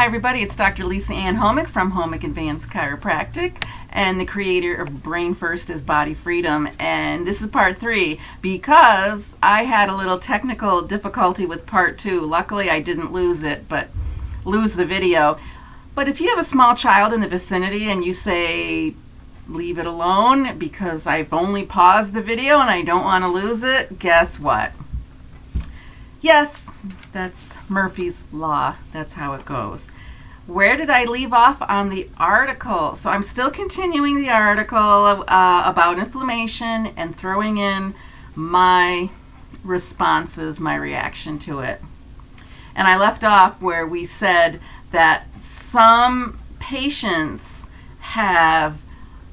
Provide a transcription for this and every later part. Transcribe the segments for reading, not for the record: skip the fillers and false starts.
Hi everybody, it's Dr. Lisa Ann Homick from Homick Advanced Chiropractic and the creator of Brain First is Body Freedom. And this is part 3 because I had a little technical difficulty with part 2. Luckily I didn't lose the video. But if you have a small child in the vicinity and you say, leave it alone because I've only paused the video and I don't want to lose it, guess what? Yes, that's Murphy's Law. That's how it goes. Where did I leave off on the article? So I'm still continuing the article about inflammation and throwing in my responses, my reaction to it. And I left off where we said that some patients have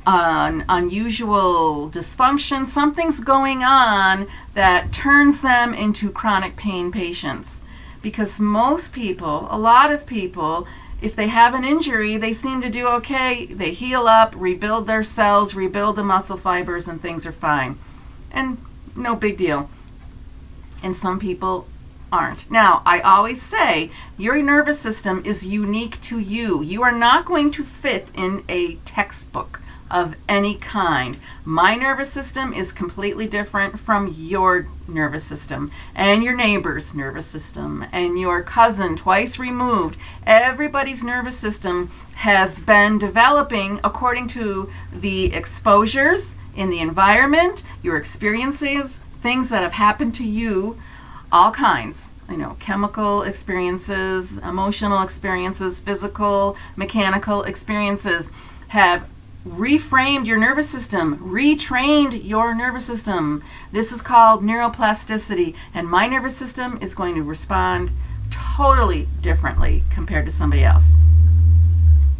an unusual dysfunction, something's going on that turns them into chronic pain patients. Because most people, a lot of people, if they have an injury, they seem to do okay. They heal up, rebuild their cells, rebuild the muscle fibers, and things are fine. And no big deal. And some people aren't. Now, I always say your nervous system is unique to you. You are not going to fit in a textbook of any kind. My nervous system is completely different from your nervous system and your neighbor's nervous system and your cousin twice removed. Everybody's nervous system has been developing according to the exposures in the environment, your experiences, things that have happened to you, all kinds. Chemical experiences, emotional experiences, physical, mechanical experiences have reframed your nervous system, retrained your nervous system. This is called neuroplasticity, and my nervous system is going to respond totally differently compared to somebody else.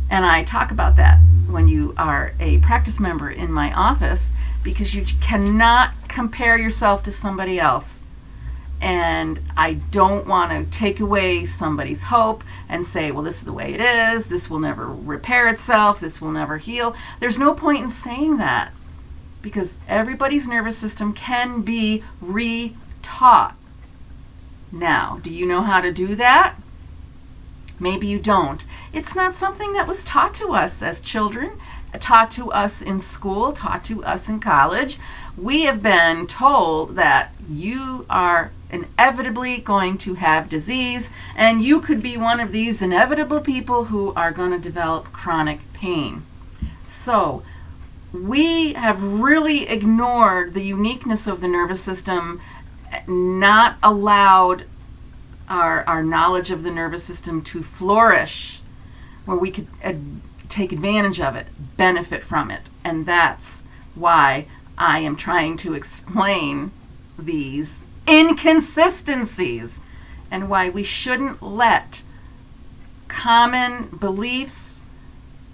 And I talk about that when you are a practice member in my office, because you cannot compare yourself to somebody else. And I don't want to take away somebody's hope and say, well, this is the way it is, this will never repair itself, this will never heal. There's no point in saying that, because everybody's nervous system can be re-taught. Now, do you know how to do that? Maybe you don't. It's not something that was taught to us as children, taught to us in school, taught to us in college. We have been told that you are inevitably going to have disease, and you could be one of these inevitable people who are going to develop chronic pain. So we have really ignored the uniqueness of the nervous system, not allowed our knowledge of the nervous system to flourish, where we could take advantage of it, benefit from it. And that's why I am trying to explain these inconsistencies and why we shouldn't let common beliefs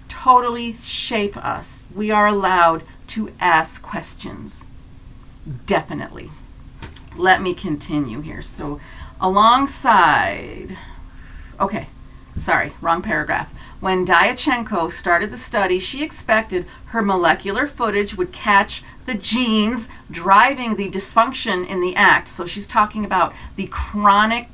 totally shape us. We are allowed to ask questions. Definitely. Let me continue here. So alongside, wrong paragraph. When Diachenko started the study, she expected her molecular footage would catch the genes driving the dysfunction in the act. So she's talking about the chronic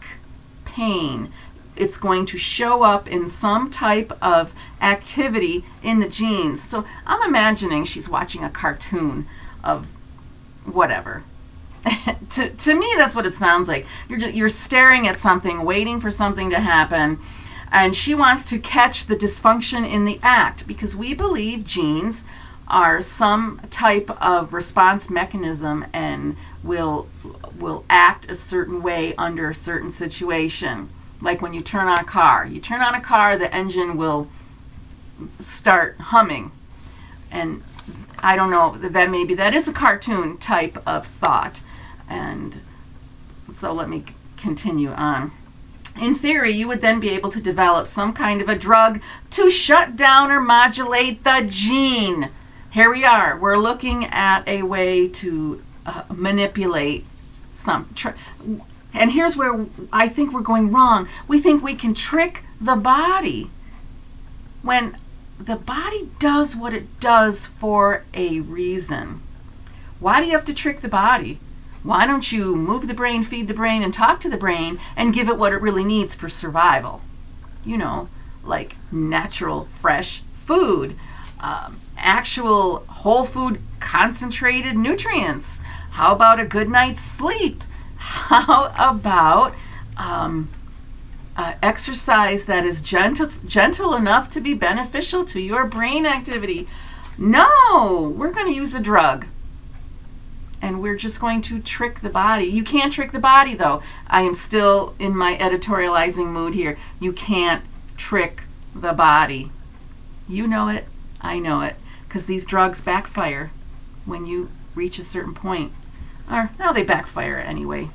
pain. It's going to show up in some type of activity in the genes. So I'm imagining she's watching a cartoon of whatever. To me, that's what it sounds like. You're staring at something, waiting for something to happen. And she wants to catch the dysfunction in the act, because we believe genes are some type of response mechanism and will act a certain way under a certain situation. Like when you turn on a car. You turn on a car, the engine will start humming. And I don't know, that maybe that is a cartoon type of thought. And so let me continue on. In theory, you would then be able to develop some kind of a drug to shut down or modulate the gene. Here we are. We're looking at a way to manipulate and here's where I think we're going wrong. We think we can trick the body when the body does what it does for a reason. Why do you have to trick the body? Why don't you move the brain, feed the brain, and talk to the brain and give it what it really needs for survival? You know, like natural, fresh food, actual whole food concentrated nutrients? How about a good night's sleep? How about exercise that is gentle enough to be beneficial to your brain activity? No, we're going to use a drug. And we're just going to trick the body. You can't trick the body, though. I am still in my editorializing mood here. You can't trick the body. You know it. I know it. Because these drugs backfire when you reach a certain point. Or, now they backfire anyway.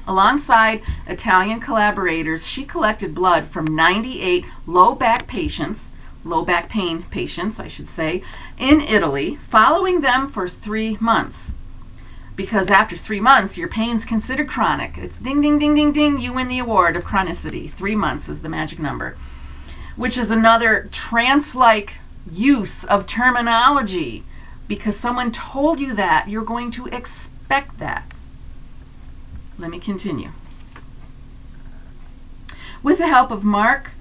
Alongside Italian collaborators, she collected blood from 98 low back pain patients, I should say, in Italy, following them for 3 months. Because after 3 months, your pain's considered chronic. It's ding, ding, ding, ding, ding. You win the award of chronicity. 3 months is the magic number, which is another trance-like use of terminology. Because someone told you that, you're going to expect that. Let me continue. With the help of Mark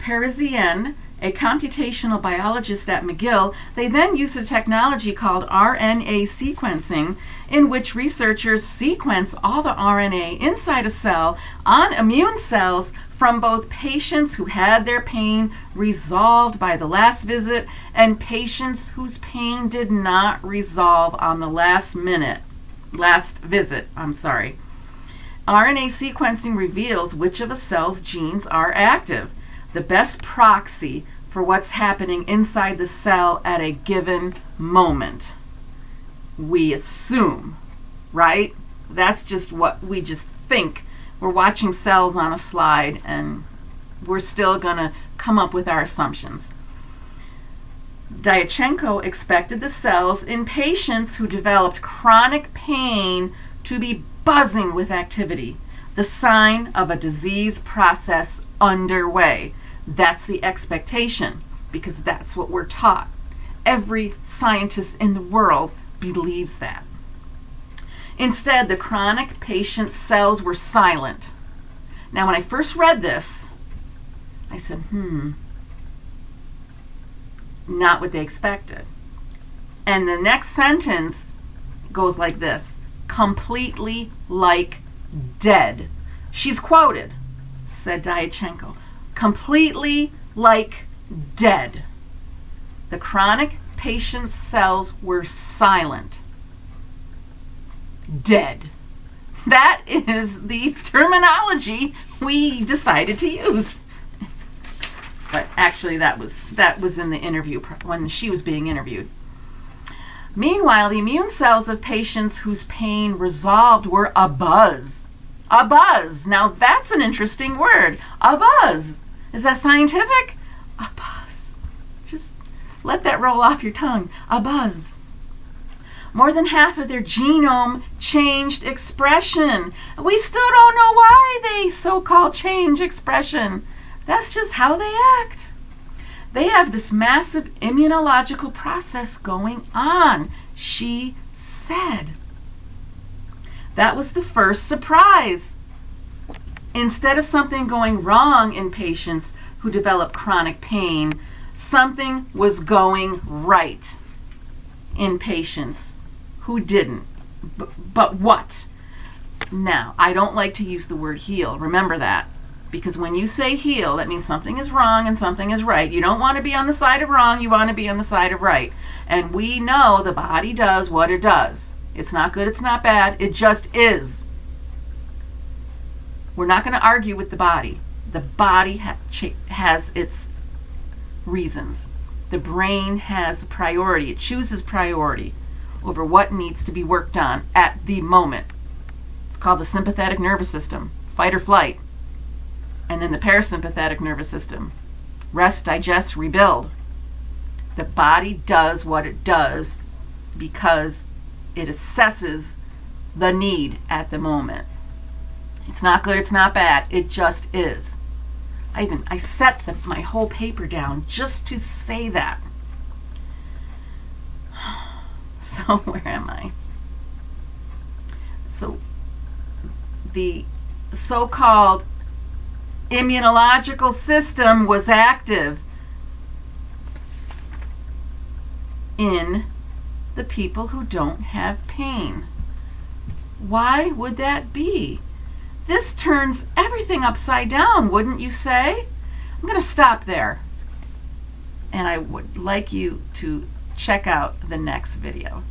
Parisienne, a computational biologist at McGill, they then used a technology called RNA sequencing, in which researchers sequence all the RNA inside a cell on immune cells from both patients who had their pain resolved by the last visit and patients whose pain did not resolve on the last visit. RNA sequencing reveals which of a cell's genes are active, the best proxy for what's happening inside the cell at a given moment. We assume, right? That's just what we just think. We're watching cells on a slide and we're still going to come up with our assumptions. Diachenko expected the cells in patients who developed chronic pain to be buzzing with activity, the sign of a disease process underway. That's the expectation, because that's what we're taught. Every scientist in the world believes that. Instead, the chronic patient cells were silent. Now, when I first read this, I said, not what they expected. And the next sentence goes like this: completely like dead. She's quoted, said Diachenko, completely like dead. The chronic patient's cells were silent. Dead. That is the terminology we decided to use. But actually that was in the interview when she was being interviewed. Meanwhile, the immune cells of patients whose pain resolved were abuzz. Abuzz. Now that's an interesting word. Abuzz. Is that scientific? Abuzz. Just let that roll off your tongue. Abuzz. More than half of their genome changed expression. We still don't know why they so-called change expression. That's just how they act. They have this massive immunological process going on, she said. That was the first surprise. Instead of something going wrong in patients who develop chronic pain, something was going right in patients who didn't. But what? Now, I don't like to use the word heal. Remember that. Because when you say heal, that means something is wrong and something is right. You don't want to be on the side of wrong, you want to be on the side of right. And we know the body does what it does. It's not good, it's not bad, it just is. We're not going to argue with the body. The body has its reasons. The brain has a priority. It chooses priority over what needs to be worked on at the moment. It's called the sympathetic nervous system, fight or flight. And then the parasympathetic nervous system, rest, digest, rebuild. The body does what it does because it assesses the need at the moment. It's not good, it's not bad, it just is. I set my whole paper down just to say that. So where am I? So the so-called immunological system was active in the people who don't have pain. Why would that be? This turns everything upside down, wouldn't you say? I'm going to stop there, and I would like you to check out the next video.